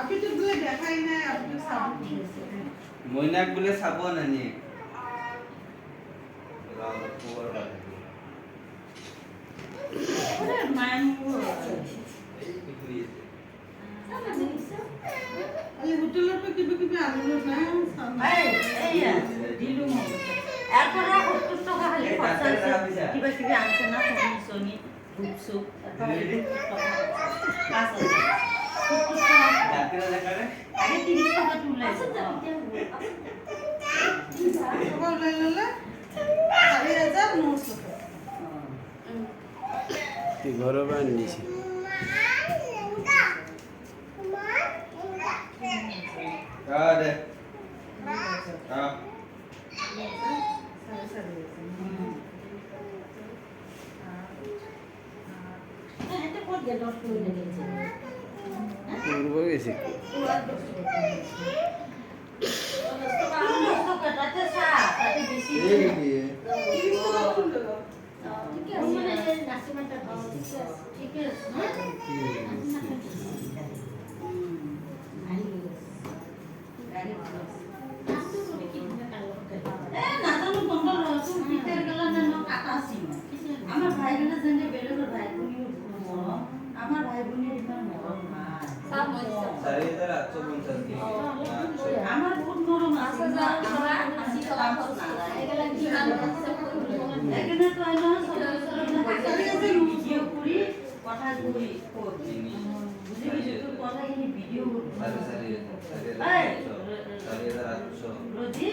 আপনি তো বলে দেখাই না আপনি সাব মইনাক বলে চাব নানি খবৰ এই হোটেলৰ পৰা কিবা কিবি আনিলো না দিলো মই এখন 70 টকা খালি খৰচ হৈছে কিবা কিবি আনছে না চনি ধূপ চুপ এটা 5,000 আগে 30 টাকা তুলাইছে ওলাই ললে 4,900 কি ঘৰৰ পৰা আনিছে দে পূর্ব গেছে আমার ভাই বোনের সঙ্গে বেরোলো ভাই বোন আমার ভাই বোনের ইমান মরম না আমার বহুত মরম আছে এখানে তো আইলো ভিডিও করি কথা কই বুঝলি তো কথা এই ভিডিও এই রোজি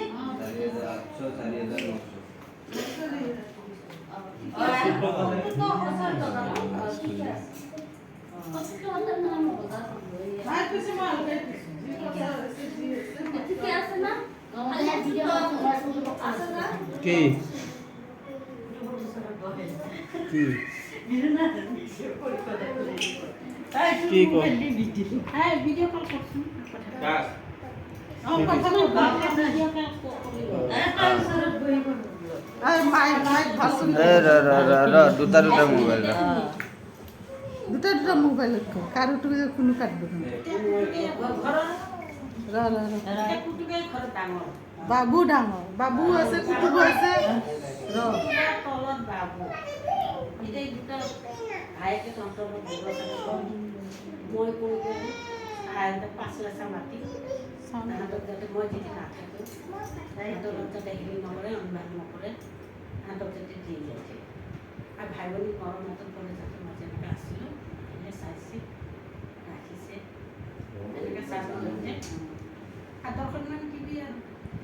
কি কি কি কো হ্যাঁ ভিডিও কল করছি কাজ দুটা মোবাইল দুটা মোবাইল কারোটো কোনো কাটবে না বাবু ডাঙৰ বাবু আছে কুটুবু আছে তলত বাবু এতিয়া দুটা ভাইকে তন্ত্ৰৰ মই কৈ গ'লো 5 লাখ মাটি তাহাঁতক যাতে মই যদি নাথাকোঁ তাহাঁতৰ যাতে হেৰি নকৰে অনুবাদ নকৰে তাহাঁতক যাতে দি যাতে আৰু ভাই ভনী ঘৰৰ নতুন কৰি যাতে মই যেনেকৈ আছিলোঁ এনে চাইছে ৰাখিছে এনেকৈ চাব যাতে সাতৰখনমান কিবি আৰু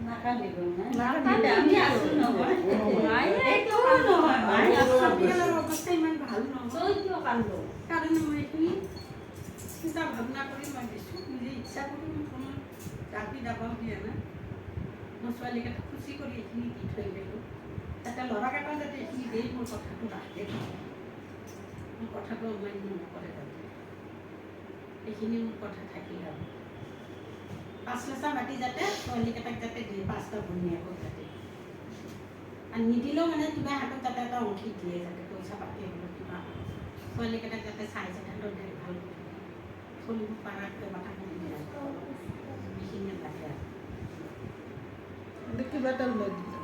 নাকান্দিব আমি আছোঁ নহয় অৱস্থা ইমান ভাল নহয় কিয় কান্দো কাৰণ মই এইখিনি চিন্তা ভাৱনা কৰি মই দিছোঁ নিজে ইচ্ছা কৰি মই কোনো জাতি দাবাও দিয়া নাই মই ছোৱালীকেইটা খুচি কৰি এইখিনি দি থৈ গ'লোঁ তাতে ল'ৰাকেইটা যাতে এইখিনি দেই মোৰ কথাটো ৰাখে মোৰ কথাটো অমান্য নকৰে যাতে এইখিনি মোৰ কথা থাকিল আৰু 5 লাখ মাটি যাতে ছোৱালীকেইটাক যাতে দিয়ে 5টা ভনীয়েকক যাতে আৰু নিদিলেও মানে কিবা হাতত যাতে এটা অংশী দিয়ে যাতে পইচা পাতি এইবোৰ কিবা ছোৱালীকেইটাক যাতে চাই যাতে সিহঁতৰ ভাল চলিব পৰাকৈ মাথাখিনি দিয়ে এইখিনিয়ে লাগে আৰু কিবা এটা ওলাই দিলে